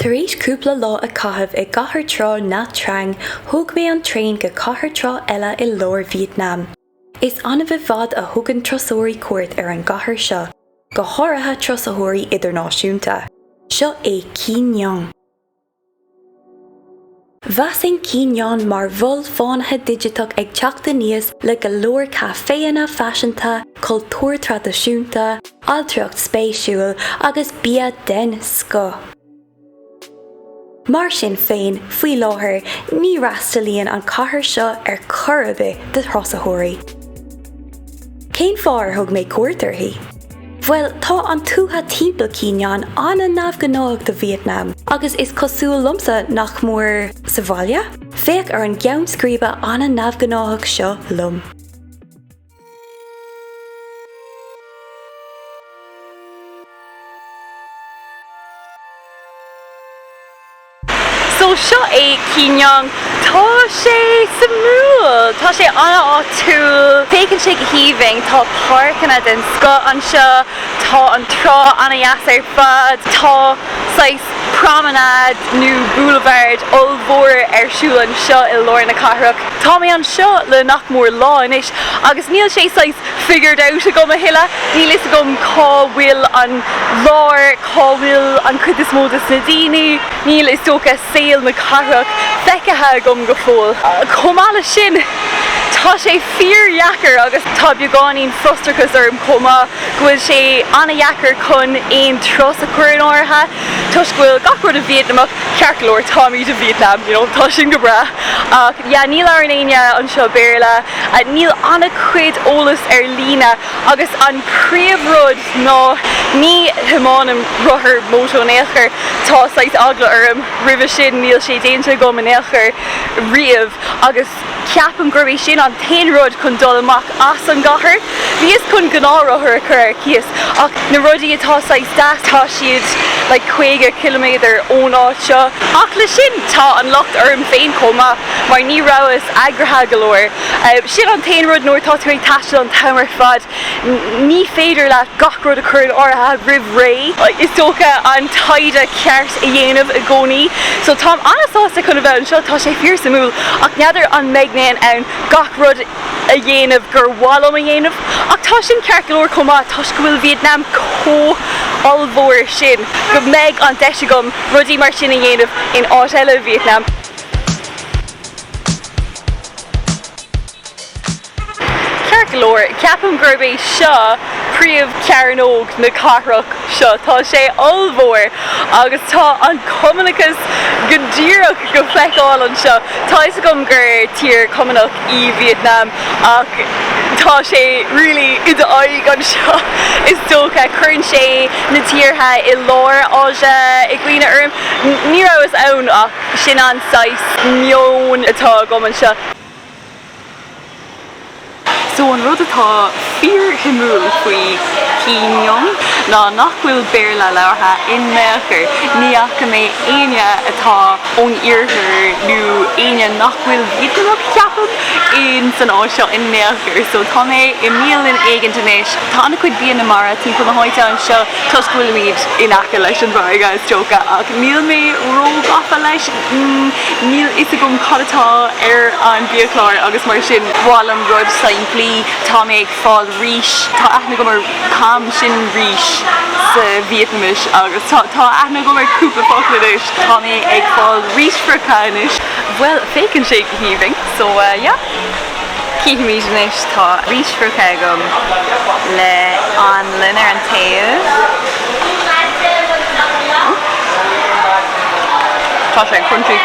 Tar éis cúpla lá a chomh I gcathair trá nach trang, thug mé an train go chathair trá eile I lár Vítneam. Is anna bheith fad a thugann turasóirí cuairt ar an gcathair seo, go háirithe turasóirí idirnáisiúnta. Seo é Quy Nhon. Bheasain Quy Nhon mar bhol fánaithe digitach ag teachta níos le go leor caféanna fashionanta, cultúr tradiisiúnta, altriacht spéisiúil agus bia den sco. Mar sin féin, faoi láthair, ní rastalíonn an chathair seo ar curabh de turasóirí. Cén fearr thug mé cuairt uirthi? Well, tá an tútha timpeall Quy Nhon anna ngnáthbhealach de Vítneam, agus is cosúil lomsa nach mór sa bhaile? Féach ar an gceann scríbe anna ngnáthbhealach seo lom. So seo é Quy Nhon, tá sé sa múl, tá sé anna á túil, fécinn sé go híomhing, tá páirceanna den sco an seo, tá an trá anna dheas ar fad, tá promenade nó boulevard olmhór ar siúil an seo I lár na chathairach. Tá mé an seo le nach mór lá inis, agus níl sé figured out a gom a hile, níl is a gom cá bhfuil an lár, cá bhfuil an chud is módas na daoine, níl is tóca saoil na chathairach, feicithe gom go fóil. Comála sin, tá sé tírdheachar agus tá beagáinín frustrachas orm chomh, gofuil sé anna dheachar chun aon tros a chuir an áirithe, tuis gofuil gachród a Vítneamach ceart leor táimí de Vítneam, tá sin go bra. Níl ar an aine an seo béarla, níl anna cuid ólas ar lína, agus an príomhrud ná ní thimánam ruthair mótó néachar tá agla orm roimhe sin níl sé déanta go néachar riamh, agus ceapan gurbh sin an taonród chun dul amach as an gcathair. Bhíos chun gnáróthar a chur cíos, ach na rudaí atá tá siad le 50 kilometer ón áit seo. Ach le sin tá an locht orm féin chomh, mar ní rabhas agrathe go leor. Sin an taonród nuair tá tú ag taisteal an tamar fad, ní féidir leat gachród a chur an áirithe roimh ré. Is tócha an taide ceart a dhéanamh a gcónaí, so tá anasásta chun bheith an seo tá sé fíor sa múl, ach neadidir an meagnéin ann gachród a dhéanamh gur bhálum a dhéanamh, ach tá sin ceart go leor chomh, tá go bhfuil Vítneam olmhór sin, go méid an deise gom rudí mar sin a dhéanamh in áit eile Vítneam. Ceart go leor, ceapam gurb é seo príomh cearn óg na chathairach seo, tá sé olmhór, agus tá an cumanachas go díreach go feiceáil an seo. Tá is gom gur tír cumanach I Vítneam, ach tá sé really ide aig an seo. Is dócha chuann sé na tíortha I lár áise I gcuoine orm, ní rabhas ann ach sin an meon atá gom an seo. So an rud atá fíor himúil faoi Quy Nhon ná nach bhfuil béarla leabhartha in méachar, ní acha mé aine atá ón iarthar nó aine nach bhfuil Vítneamach ceapam in san áit seo in méachar. So tá mé I míl in éigeantanéis, tá anna chuid bíon na mara timp na háite an seo, tuis bhfuil míad in acha leis an bhraige is tócha, ach níl mé ró gafa leis, níl is a gom cadatá ar an bíoclár agus mar sin bhálam roimh saimplí, tá mé ag fáil rís, tá aithne go mar cam sin rís sa Vietnamese, agus tá aithne go mar cúpla focladis, tá mé ag fáil rís fracáis. Well, fécinn sé go híomhing, so cíimiis tá rís fracá gom le an linn ar an taobh. Tá sé crunchy.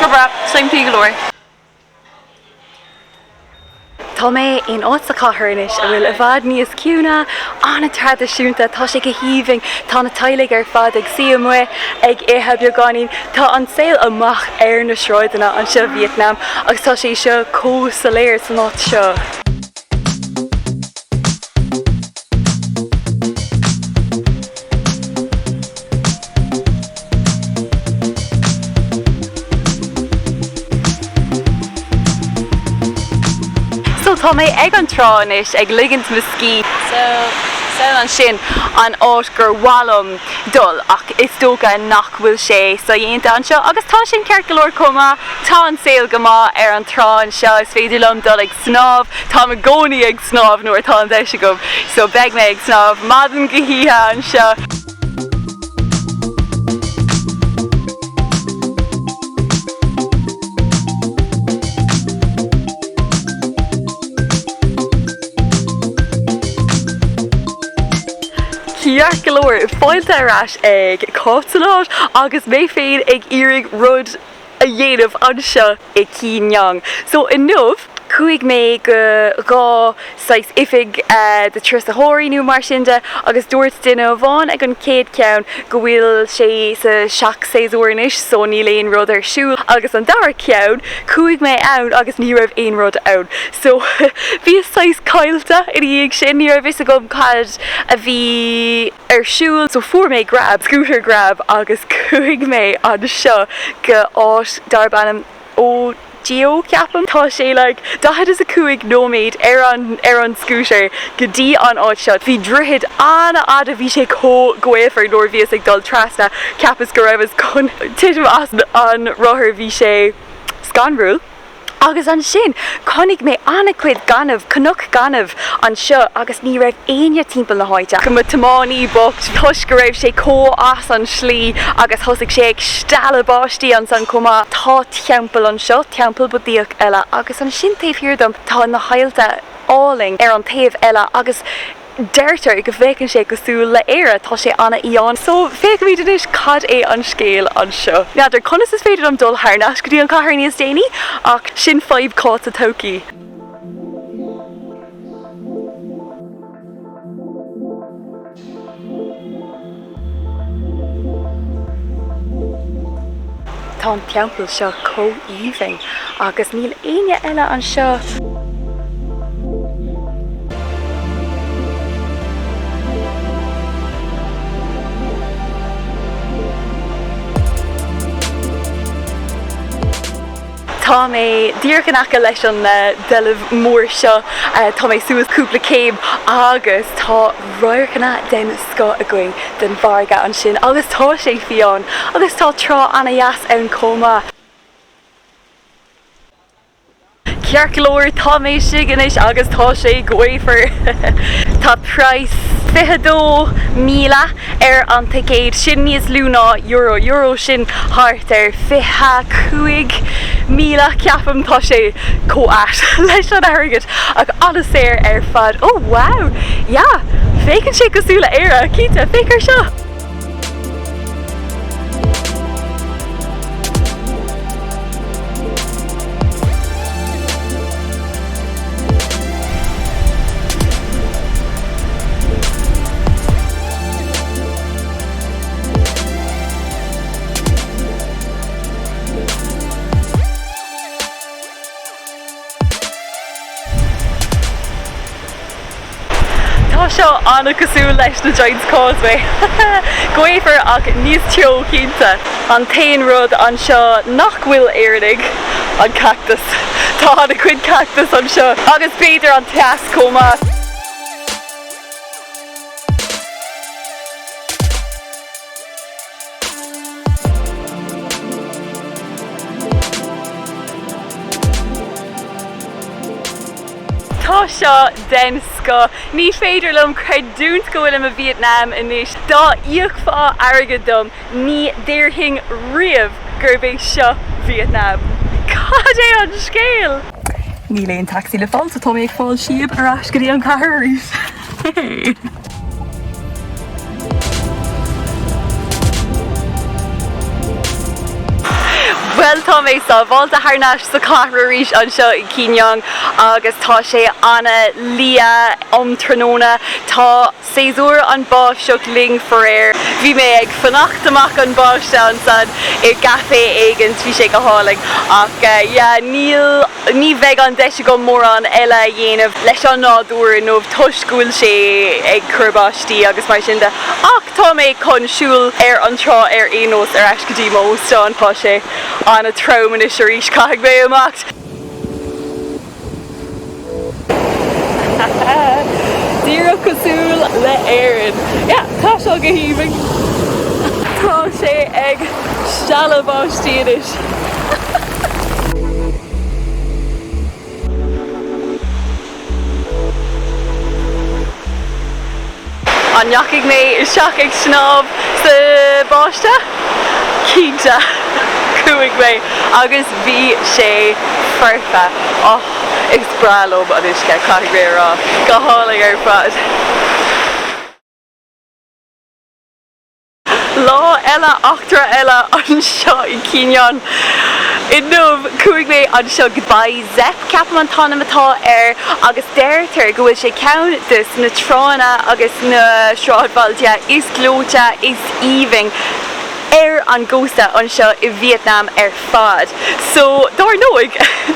Go bra, saimplí go leor. Tá mé in áit sa chathair inis a bhfuil a bhfad níos ciúna, anna tradiisiúnta, tá sé go híomhing, tá na tailig ar fad ag siamha ag éthe beagáinín, tá an saoil amach ar na sráideanna an seo Vítneam, agus tá sé seo cósaléir san áit seo. Tá mé ag an trán is ag ligint mescí. So Tá an sin an áit gur bhalamm dul ach is tóga nach bhfuil sé sa dhéanta an seo agus tá sin ceart go leor cuma tá an saoil go maith ar an trán seo is féidir lom dul ag snáb tá me gcónaí ag snáb nuair tá an deise gom so beag me ag snáb madan go híthe an seo. Ceart go leor fáilte arás ag cátaláid agus mé féin ag iarraigh rud a dhéanamh an seo i Quy Nhon. So in nuamh chuig mé go gá sais ifig de turasóireachta nó mar sinnde agus dúirt duine bháin ag an céad ceann go bhfuil sé sa seach séasúirnis so ní léon rud ar siúil agus an dara ceann chuig mé ann agus ní raibh aon rud ann. So bhí sais cáilte i dhéag sin ní raibh is a gom cad a bhí ar siúil so fuair mé grab, scooter grab agus chuig mé an seo go áit darb ainm ó Geo ceapam tá sé like dahad is a cuaig nóméid ar an scooter go dtí an áit seo. Bhí drithid anna a bhí sé có goéifar nóir bhíos ag dul trasna ceapas go raibh chun tiitim as an rothair bhí sé scanrúil. Agus an sin, conig mé anna cuid ganamh, canuc ganamh an seo agus ní raibh aine timpeall na háite. Go mo tamánaí bocht, thuis go raibh sé có as an slí agus thosaigh sé ag stela báistí an san cuma tá teampall an seo, teampall budíoch eile agus an sin taobh hirdom tá na hailte áling ar an taobh eile agus deirtar go bhhécann sé go súil le Éire tá sé anna íon. So féic mí denis cad é an scéal an seo. Neidir conas is féidir am dul thnas go dtí an chathair níos déine ach sin 5 cát a tócaí. Tá an teampall seo có-íomhainn agus níl aine eile an seo. Tá mé díorcanacha leis an deileh mór seo tá mé suas cúpla céim agus tá roiircanna den sco a going den bharga an sin agus tá sé fiáin agus tá trá anna dheas ann chomh. Ceart go leor tá mé siganis agus tá sé goéifar tá price $22,000 ar an ticéad sin níos lú ná euro sin thart ar $25,000 ceapam tá sé có-as leis an airgid ag anna séir ar fad. Oh wow! Yeah! Féicann sé cosúla Éire cínta féicar seo. Tá seo anna cosúil leis na Giant's Causeway. Goéifar ach níos teo cínta. An tain rud an seo nach bhfuil éirigh an cactus. Tá anna cuid cactus an seo agus féidir an teas cóma. Tá seo den sco. Ní féidir lom chuid dúnt go bhfuil am a Vítneam inis. Dá íochfá airgid dom ní déirthing riamh gur bé seo Vítneam. Cad é an scéal? Ní léon taxi le fáil, so tá mé ag fáil siab arás go dtí an chathair. Well tá mé sa bháilta thnáis sa chathair arís an seo i Quy Nhon agus tá sé anna lia tróna tá séasúr an báis seo ling foréir. Bhí mé ag fanacht amach an báis an san i gafa éigean bhí sé go hálaigh ach ní bheith an deise go mór an eile dhéanamh leis an nádúir nómh tuiscúil sé ag churbáistí agus mar sinnde ach tá mé chun ar an trá ar éos ar eis go dtí móstáin tá sé anna trom is ar ís caithg mé amacht. Díreach cosúil le éireann. Yeah, tá seo go híoming. Tá sé ag sealabháistíanais. An neachigh mé seach ag snáb sa báiste cínte cuaigh mé agus bhí sé farfa. Is bralóm an isce caithh mé rá go hálaigh ar fad. Lá eile achtra eile an seo I Quy Nhon. In nómh cuaigh mé an seo goodbye zep ceapam an tána atá agus deirtear go bhfuil sé counttas na trána agus na sráidbhailte is glóte is íoming an gcósta an seo I Vítneam fad. So dar nóig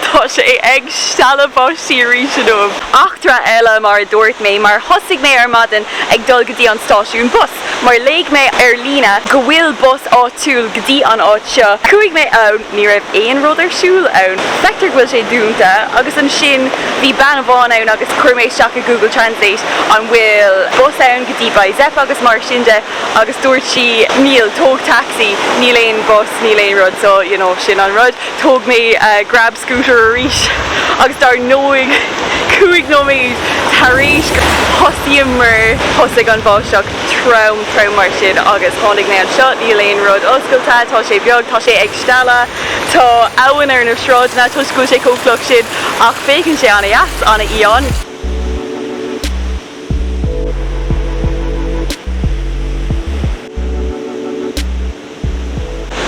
tá sé ag sealabháistí arís an nómh. Achtra eile mar dúirt mé mar thosaigh mé ar maidin ag dul go dtí an stáisiún bus. Mar léigh mé ar lína go bhfuil bus áitiúil go dtí an áit seo. Cuaigh mé ann ní raibh aon rud ar siúl ann. Feictear go bhfuil sé dúnta agus an sin bhí ban bháin ann agus chuir mé seach a Google Translate an bhfuil bus ann go dtí by zep agus mar sinnde agus dúirt si níl tóg taxi, níl aon bus, níl aon rud, so you know sin an rud. Tóg mé grab scooter arís agus dar nóig cuaigh nóméid taréis thosaíam mar thosaigh an bháisteach trom mar sin agus tháinig mé an seo níl aon rud oscailta, tá sé beag, tá sé ag stela, tá abhainn ar na sráidna, tuiscúil sé cópla sin ach fécinn sé anna eas anna íon.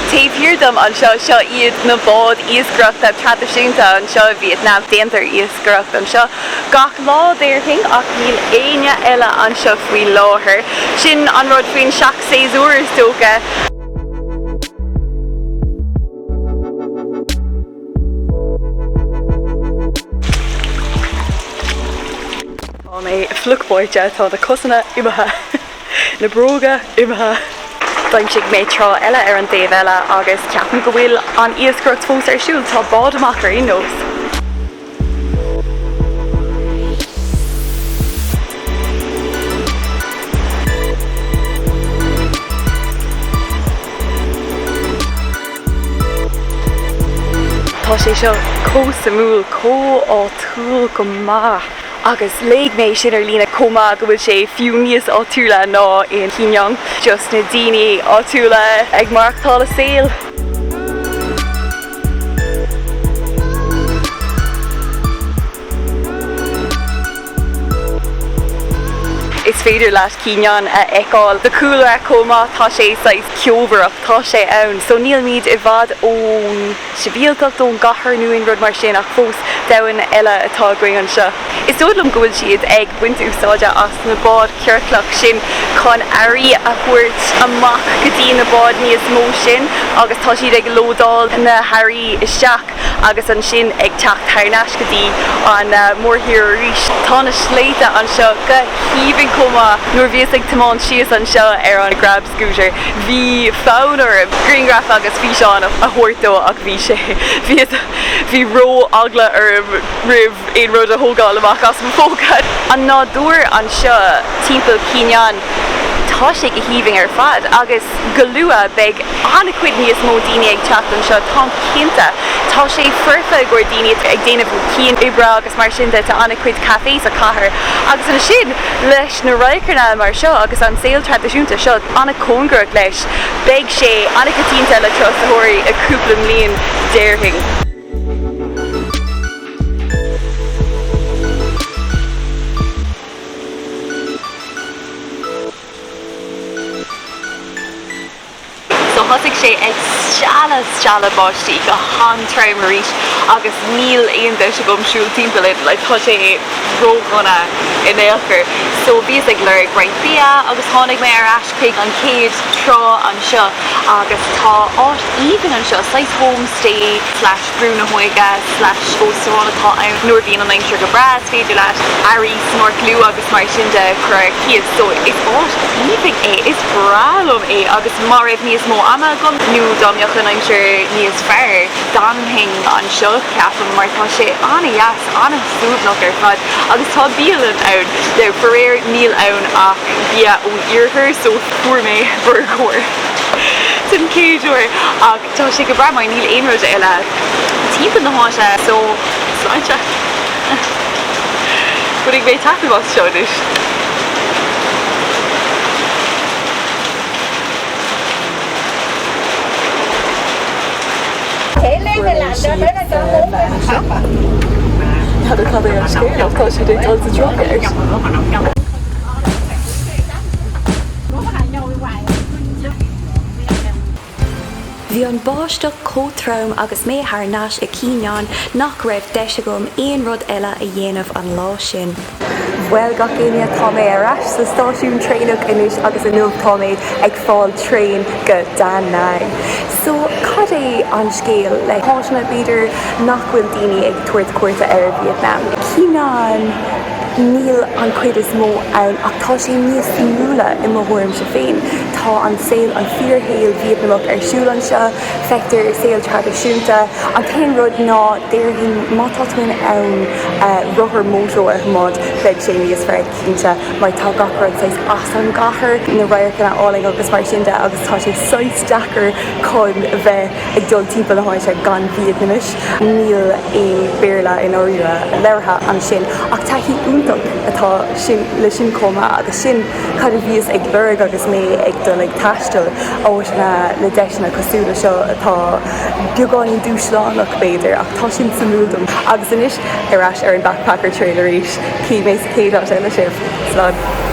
Tírdheachta an seo iad na bád íoscaireachta tradiisiúnta an seo Vítneam déantar íoscaireachta an seo gach lá d'éirthing ach níl aine eile an seo faoi láthair. Sin an rud faoin 6 uair is tóca. Tá mé fluchbáide tá na cosanna imethe na bróga imethe. Daimsigh mé trá eile ar an daobh eile agus ceapan go bhfuil an íoscaireacht fós ar siúl tá bád amach ar nos. Tá sé seo cósamúil áitiúil go maith. Agus léigh mé sin ar lína chomh go bhfuil sé fiú níos áitiúla ná in Quy Nhon, just na daoine áitiúla ag marachtáil a saoil. Is féidir leis Quy Nhon a eáil de cúla chomh tá sé ceobrach tá sé ann, so níl míad I bhfad ón sibhialtacht ón gahar nuain rud mar sin ach fós dain eile atá going an seo. Is dódlam go bhfuil siad ag buinte úsáide as na bád ceirclach sin chun airí a thuirt amach go dtí na bád níos mó sin agus tá siad ag lódáil na hairí isteach agus an sin ag teach thar go dtí an mórthír arís. Tá na sléite an seo go híoming nuair bhíos ag timán sios an seo ar an grab scooter. Bhí fánar greengraf agus bhí seán a thuirtó ach bhí sé bhí ró agla ar ribh éon rud a thógáil amach as an fógad. An nádúir an seo timpeall Quy Nhon tá sé go híoming ar fad agus go luath beidh anna cuid níos mó daoine ag teacht an seo tá cinnte. Tá sé furfa gur daoine ag déanamh cían uibre agus mar sin de tá anna cuid cafés a chathair agus an sin leis na roicearna mar seo agus an saoil tradiisiúnta seo anna cóngaireach leis beidh sé anna catínta le turasóireachta a cúpla mbliain d'éirthing. Thosaigh sé ag sealabháistí go han-traim arís agus níl aon de se gomsúil timpeall le tá sé róghana in éalchar. So bhíos ag leir bhraith bia agus tháinig mé ar aispig an céad trá an seo agus tá áit íbin an seo sais homestay / brúna hoige / óstáinatá ann nuair bhíon an aimseir go bras féidir leis airí snorclú agus mar sin de chuir ciad. So is áit íbin is bralum agus mar raibh níos mó ama gom nu domioch an I'm sure níos fear danhing an seo ceafam mar tá sé anna yes anna súbnach ar fad agus tá bíalan ann le foréir níl ann ach bia ó iarthar so fuair mé burgóir tin céadúir ach tá sé go bra mai níl aonróid eile timp na háise so sláinte bud ag bheith taú as seo is. Had a chathair an scéal tá sé dé dul a droch Bhí an báisteach cótraum agus mé thar náis i Quy Nhon nach raibh deise gom aon rud eile a dhéanamh an lá sin. Well ga céine tá mé arás sa stáisiún tréineach inis agus an nuamh tá méid ag fáil tréin go Dan So cad é an scéal le háisna beidir nach bhfuil daoine ag tuairt cuairta ar Vietnam. Quy Nhon níl an cuid is mó ann ach tá sé níos múla I mo thuaim se féin. Tá an saoil an fíorthail Vítneamach ar siúil an seo, feictar saoil tradiisiúnta, an tain rud ná déirhín mátá tuin ann ruthair mótóir mod beag sé níos fearr cínte mar tá gachrad sais as an gahar na raibh na áling agus mar sinnte agus tá sé 6 dachar chun bheith ag dul timp na háise gan Vietnamese. Níl é béarla in áire leirtha an sin ach tá hí atá sin le sin chomh agus sin cad a bhíos ag bhurg agus mé ag dul ag taistil áis na deisna cosúla seo atá beagán dúsláánach béidir ach tá sin samúdum agus inis arás ar an backpacker trailer éis cí mé céad le sibh. Slán.